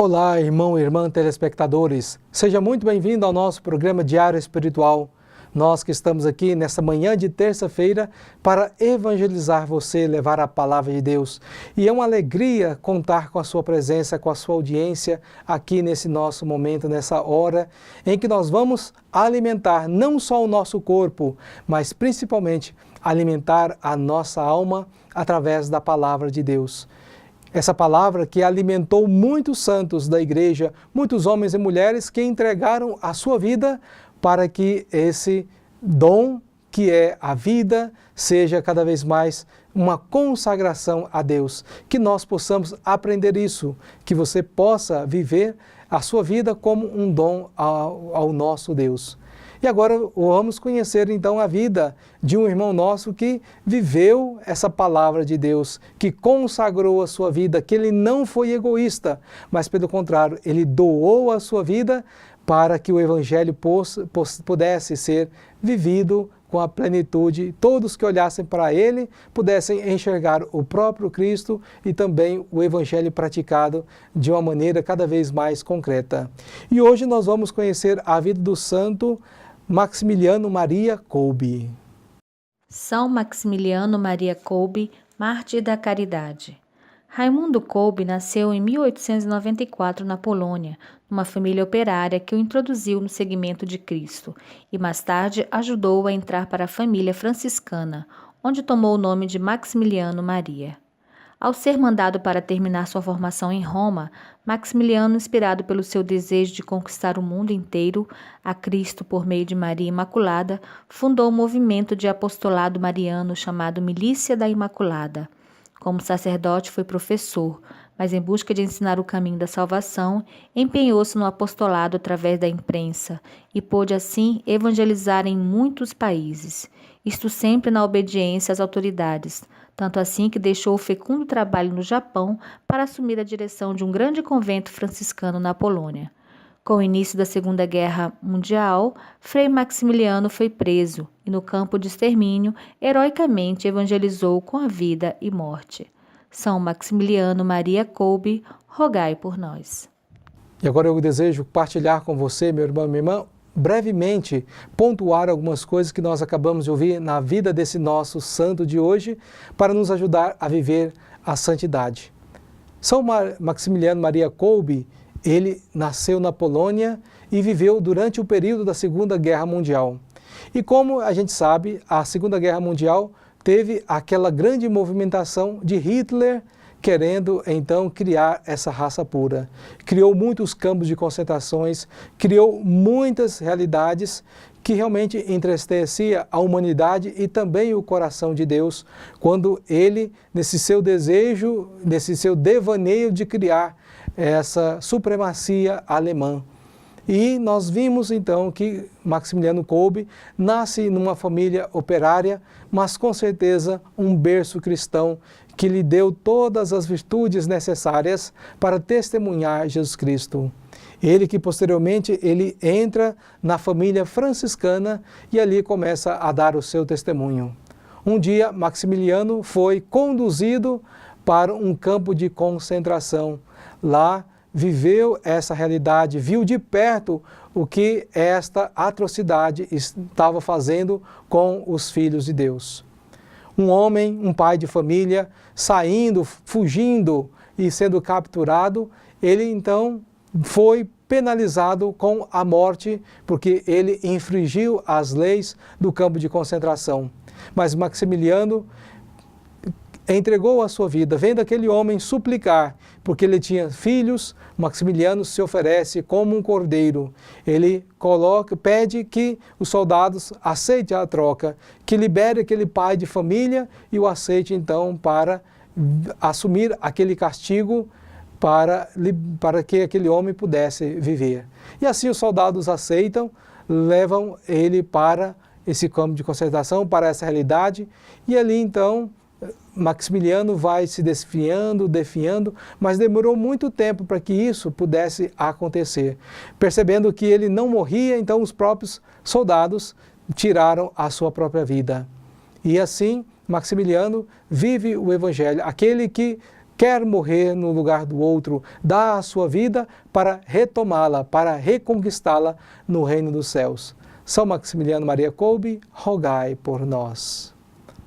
Olá, irmão e irmã telespectadores. Seja muito bem-vindo ao nosso programa Diário Espiritual. Nós que estamos aqui nessa manhã de terça-feira para evangelizar você, levar a palavra de Deus. E é uma alegria contar com a sua presença, com a sua audiência aqui nesse nosso momento, nessa hora em que nós vamos alimentar não só o nosso corpo, mas principalmente alimentar a nossa alma através da palavra de Deus. Essa palavra que alimentou muitos santos da igreja, muitos homens e mulheres que entregaram a sua vida para que esse dom que é a vida seja cada vez mais uma consagração a Deus. Que nós possamos aprender isso, que você possa viver a sua vida como um dom ao nosso Deus. E agora vamos conhecer então a vida de um irmão nosso que viveu essa palavra de Deus, que consagrou a sua vida, que ele não foi egoísta, mas pelo contrário, ele doou a sua vida para que o Evangelho pudesse ser vivido com a plenitude, todos que olhassem para ele pudessem enxergar o próprio Cristo e também o Evangelho praticado de uma maneira cada vez mais concreta. E hoje nós vamos conhecer a vida do santo Maximiliano Maria Kolbe. São Maximiliano Maria Kolbe, mártir da caridade. Raimundo Kolbe nasceu em 1894 na Polônia, numa família operária que o introduziu no seguimento de Cristo e mais tarde ajudou a entrar para a família franciscana, onde tomou o nome de Maximiliano Maria. Ao ser mandado para terminar sua formação em Roma, Maximiliano, inspirado pelo seu desejo de conquistar o mundo inteiro a Cristo por meio de Maria Imaculada, fundou um movimento de apostolado mariano chamado Milícia da Imaculada. Como sacerdote, foi professor, mas em busca de ensinar o caminho da salvação, empenhou-se no apostolado através da imprensa e pôde assim evangelizar em muitos países, isto sempre na obediência às autoridades, tanto assim que deixou o fecundo trabalho no Japão para assumir a direção de um grande convento franciscano na Polônia. Com o início da Segunda Guerra Mundial, Frei Maximiliano foi preso e no campo de extermínio, heroicamente evangelizou com a vida e morte. São Maximiliano Maria Kolbe, rogai por nós. E agora eu desejo partilhar com você, meu irmão e minha irmã, brevemente pontuar algumas coisas que nós acabamos de ouvir na vida desse nosso santo de hoje para nos ajudar a viver a santidade. São Maximiliano Maria Kolbe, ele nasceu na Polônia e viveu durante o período da Segunda Guerra Mundial. E como a gente sabe, a Segunda Guerra Mundial teve aquela grande movimentação de Hitler querendo então criar essa raça pura. Criou muitos campos de concentrações, criou muitas realidades que realmente entristecia a humanidade e também o coração de Deus, quando ele, nesse seu desejo, nesse seu devaneio de criar essa supremacia alemã. E nós vimos então que Maximiliano Kolbe nasce numa família operária, mas com certeza um berço cristão que lhe deu todas as virtudes necessárias para testemunhar Jesus Cristo. Ele que posteriormente ele entra na família franciscana e ali começa a dar o seu testemunho. Um dia Maximiliano foi conduzido para um campo de concentração. Lá viveu essa realidade, viu de perto o que esta atrocidade estava fazendo com os filhos de Deus. Um homem, um pai de família, saindo, fugindo e sendo capturado, ele então foi penalizado com a morte, porque ele infringiu as leis do campo de concentração. Mas Maximiliano entregou a sua vida, vendo aquele homem suplicar, porque ele tinha filhos. Maximiliano se oferece como um cordeiro. Ele pede que os soldados aceitem a troca, que libere aquele pai de família e o aceite então para assumir aquele castigo para que aquele homem pudesse viver. E assim os soldados aceitam, levam ele para esse campo de concentração, para essa realidade, e ali então Maximiliano vai se definhando, mas demorou muito tempo para que isso pudesse acontecer. Percebendo que ele não morria, então os próprios soldados tiraram a sua própria vida. E assim, Maximiliano vive o Evangelho, aquele que quer morrer no lugar do outro, dar a sua vida para retomá-la, para reconquistá-la no reino dos céus. São Maximiliano Maria Kolbe, rogai por nós.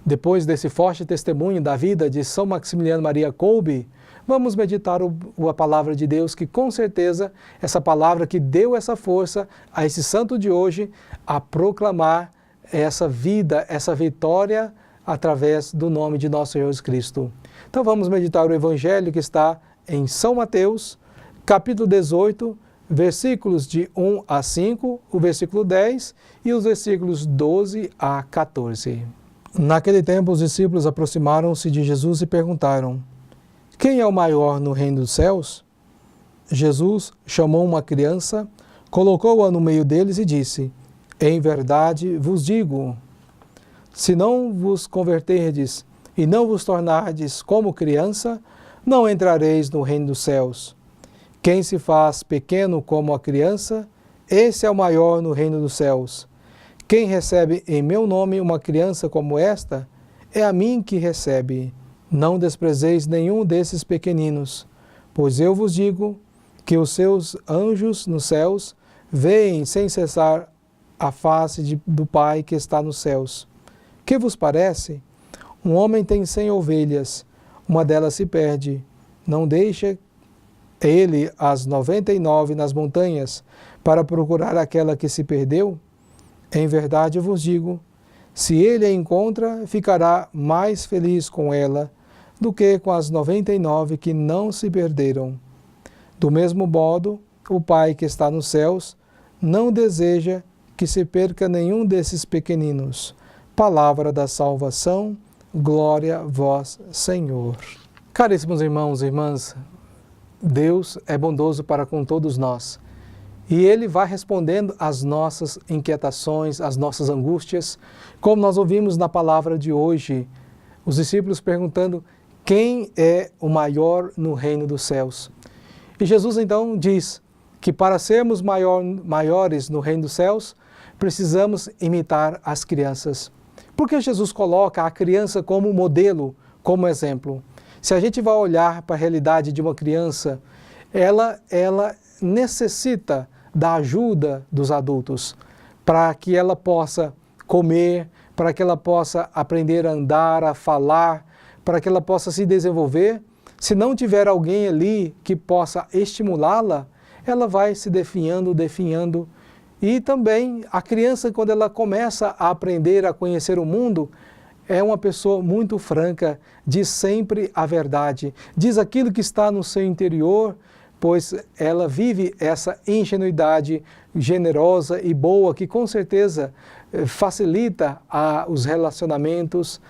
Depois desse forte testemunho da vida de São Maximiliano Maria Kolbe, vamos meditar a palavra de Deus, que com certeza, essa palavra que deu essa força a esse santo de hoje, a proclamar essa vida, essa vitória, através do nome de nosso Senhor Jesus Cristo. Então vamos meditar o Evangelho que está em São Mateus, capítulo 18, versículos de 1 a 5, o versículo 10 e os versículos 12 a 14. Naquele tempo os discípulos aproximaram-se de Jesus e perguntaram: quem é o maior no reino dos céus? Jesus chamou uma criança, colocou-a no meio deles e disse: em verdade vos digo, se não vos converterdes e não vos tornardes como criança, não entrareis no reino dos céus. Quem se faz pequeno como a criança, esse é o maior no reino dos céus. Quem recebe em meu nome uma criança como esta, é a mim que recebe. Não desprezeis nenhum desses pequeninos, pois eu vos digo que os seus anjos nos céus veem sem cessar a face do Pai que está nos céus. Que vos parece? Um homem tem 100 ovelhas, uma delas se perde. Não deixa ele as 99 nas montanhas para procurar aquela que se perdeu? Em verdade eu vos digo, se ele a encontra, ficará mais feliz com ela do que com as 99 que não se perderam. Do mesmo modo, o Pai que está nos céus não deseja que se perca nenhum desses pequeninos. Palavra da salvação, glória a vós, Senhor. Caríssimos irmãos e irmãs, Deus é bondoso para com todos nós. E Ele vai respondendo às nossas inquietações, às nossas angústias, como nós ouvimos na palavra de hoje, os discípulos perguntando quem é o maior no reino dos céus. E Jesus então diz que para sermos maiores no reino dos céus, precisamos imitar as crianças. Porque Jesus coloca a criança como modelo, como exemplo. Se a gente vai olhar para a realidade de uma criança, ela necessita da ajuda dos adultos para que ela possa comer, para que ela possa aprender a andar, a falar, para que ela possa se desenvolver. Se não tiver alguém ali que possa estimulá-la, ela vai se definhando. E também a criança, quando ela começa a aprender a conhecer o mundo, é uma pessoa muito franca, diz sempre a verdade, diz aquilo que está no seu interior, pois ela vive essa ingenuidade generosa e boa que com certeza facilita os relacionamentos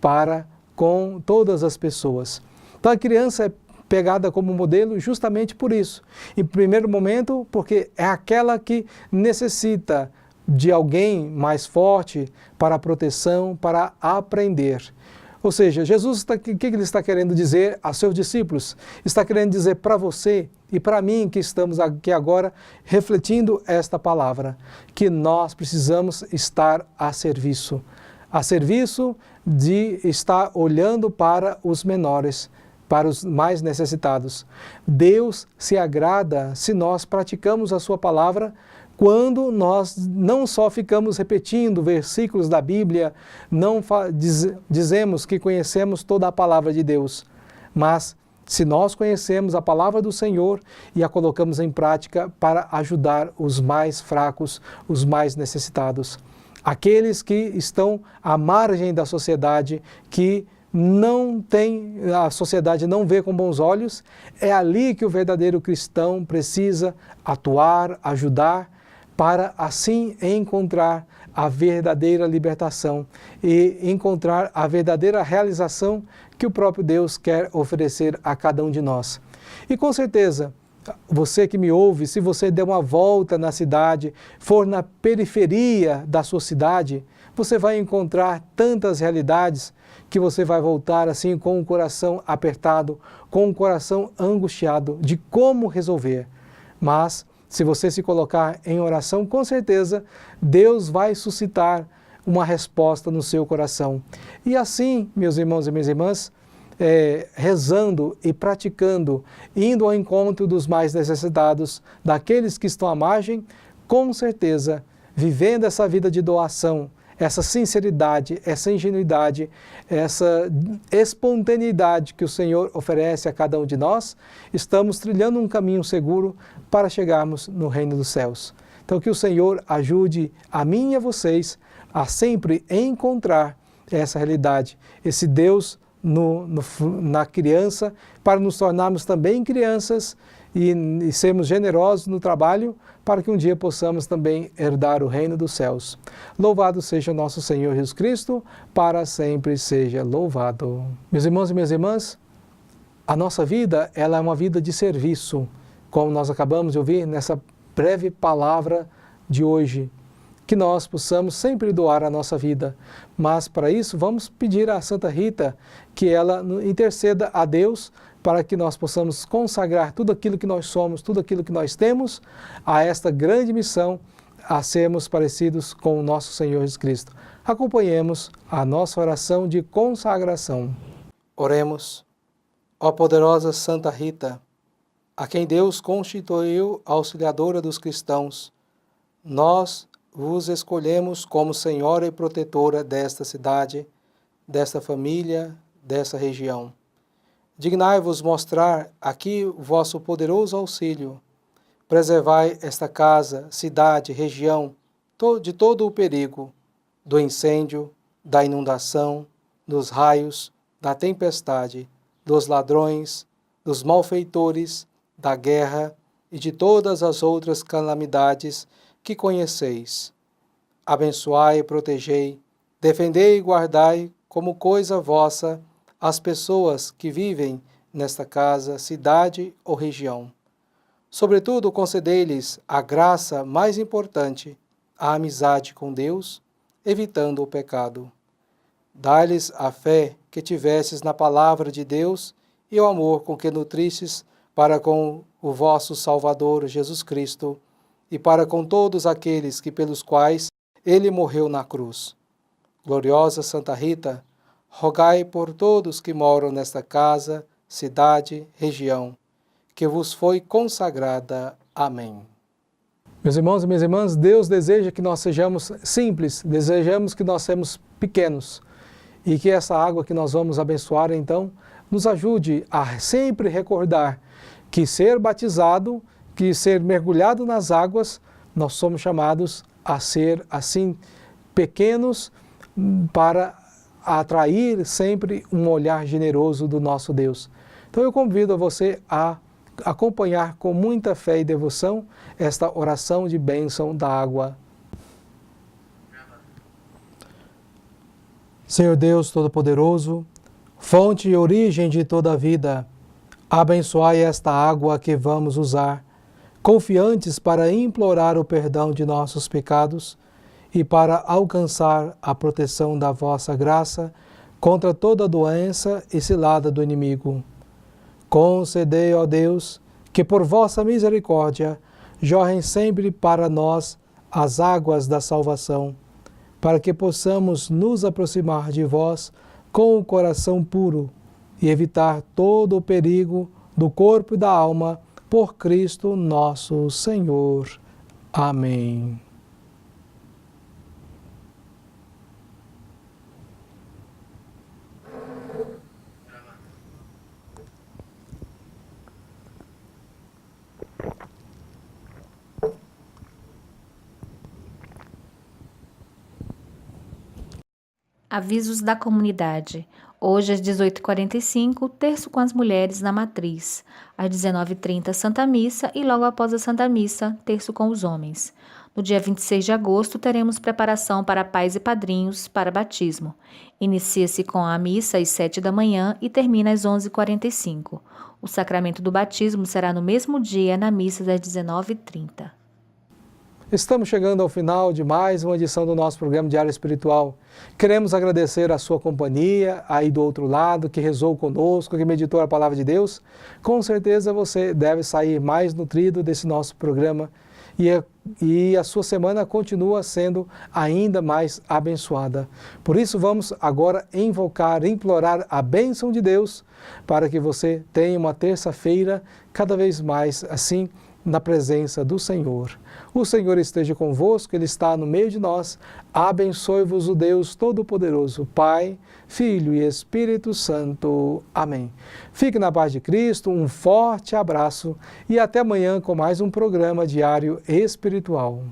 para com todas as pessoas. Então a criança é pegada como modelo justamente por isso. Em primeiro momento, porque é aquela que necessita de alguém mais forte para a proteção, para aprender. Ou seja, Jesus, o que ele está querendo dizer aos seus discípulos? Está querendo dizer para você e para mim que estamos aqui agora refletindo esta palavra, que nós precisamos estar a serviço de estar olhando para os menores, para os mais necessitados. Deus se agrada se nós praticamos a sua palavra quando nós não só ficamos repetindo versículos da Bíblia, não dizemos que conhecemos toda a palavra de Deus, mas se nós conhecemos a palavra do Senhor e a colocamos em prática para ajudar os mais fracos, os mais necessitados. Aqueles que estão à margem da sociedade, que a sociedade não vê com bons olhos, é ali que o verdadeiro cristão precisa atuar, ajudar, para assim encontrar a verdadeira libertação e encontrar a verdadeira realização que o próprio Deus quer oferecer a cada um de nós. E com certeza, você que me ouve, se você der uma volta na cidade, for na periferia da sua cidade, você vai encontrar tantas realidades que você vai voltar assim com o coração apertado, com o coração angustiado de como resolver. Mas se você se colocar em oração, com certeza Deus vai suscitar uma resposta no seu coração. E assim, meus irmãos e minhas irmãs, rezando e praticando, indo ao encontro dos mais necessitados, daqueles que estão à margem, com certeza, vivendo essa vida de doação, essa sinceridade, essa ingenuidade, essa espontaneidade que o Senhor oferece a cada um de nós, estamos trilhando um caminho seguro para chegarmos no reino dos céus. Então que o Senhor ajude a mim e a vocês a sempre encontrar essa realidade, esse Deus na criança, para nos tornarmos também crianças e sermos generosos no trabalho, para que um dia possamos também herdar o reino dos céus. Louvado seja o nosso Senhor Jesus Cristo, para sempre seja louvado. Meus irmãos e minhas irmãs, a nossa vida, ela é uma vida de serviço, como nós acabamos de ouvir nessa breve palavra de hoje, que nós possamos sempre doar a nossa vida. Mas para isso vamos pedir a Santa Rita que ela interceda a Deus para que nós possamos consagrar tudo aquilo que nós somos, tudo aquilo que nós temos a esta grande missão, a sermos parecidos com o nosso Senhor Jesus Cristo. Acompanhemos a nossa oração de consagração. Oremos. Ó poderosa Santa Rita, a quem Deus constituiu auxiliadora dos cristãos, nós vos escolhemos como Senhora e protetora desta cidade, desta família, desta região. Dignai-vos mostrar aqui o vosso poderoso auxílio. Preservai esta casa, cidade, região, de todo o perigo, do incêndio, da inundação, dos raios, da tempestade, dos ladrões, dos malfeitores, da guerra e de todas as outras calamidades que conheceis. Abençoai e protegei, defendei e guardai como coisa vossa as pessoas que vivem nesta casa, cidade ou região. Sobretudo, concedei-lhes a graça mais importante, a amizade com Deus, evitando o pecado. Dai-lhes a fé que tivesses na palavra de Deus e o amor com que nutristes para com o vosso Salvador Jesus Cristo e para com todos aqueles pelos quais Ele morreu na cruz. Gloriosa Santa Rita, rogai por todos que moram nesta casa, cidade, região, que vos foi consagrada. Amém. Meus irmãos e minhas irmãs, Deus deseja que nós sejamos simples, desejamos que nós sejamos pequenos e que essa água que nós vamos abençoar, então, nos ajude a sempre recordar que ser batizado, que ser mergulhado nas águas, nós somos chamados a ser, assim, pequenos para atrair sempre um olhar generoso do nosso Deus. Então eu convido a você a acompanhar com muita fé e devoção esta oração de bênção da água. Senhor Deus Todo-Poderoso, fonte e origem de toda a vida, abençoai esta água que vamos usar, confiantes para implorar o perdão de nossos pecados e para alcançar a proteção da vossa graça contra toda doença e cilada do inimigo. Concedei, ó Deus, que por vossa misericórdia jorrem sempre para nós as águas da salvação, para que possamos nos aproximar de vós com o coração puro e evitar todo o perigo do corpo e da alma, por Cristo nosso Senhor. Amém. Avisos da comunidade. Hoje às 18h45, terço com as mulheres na matriz. Às 19h30, Santa Missa e logo após a Santa Missa, terço com os homens. No dia 26 de agosto, teremos preparação para pais e padrinhos para batismo. Inicia-se com a missa às 7 da manhã e termina às 11h45. O sacramento do batismo será no mesmo dia, na missa das 19h30. Estamos chegando ao final de mais uma edição do nosso programa Diário Espiritual. Queremos agradecer a sua companhia, aí do outro lado, que rezou conosco, que meditou a Palavra de Deus. Com certeza você deve sair mais nutrido desse nosso programa e a sua semana continua sendo ainda mais abençoada. Por isso vamos agora invocar, implorar a bênção de Deus para que você tenha uma terça-feira cada vez mais assim na presença do Senhor. O Senhor esteja convosco, Ele está no meio de nós. Abençoe-vos o Deus Todo-Poderoso, Pai, Filho e Espírito Santo. Amém. Fique na paz de Cristo, um forte abraço e até amanhã com mais um programa diário espiritual.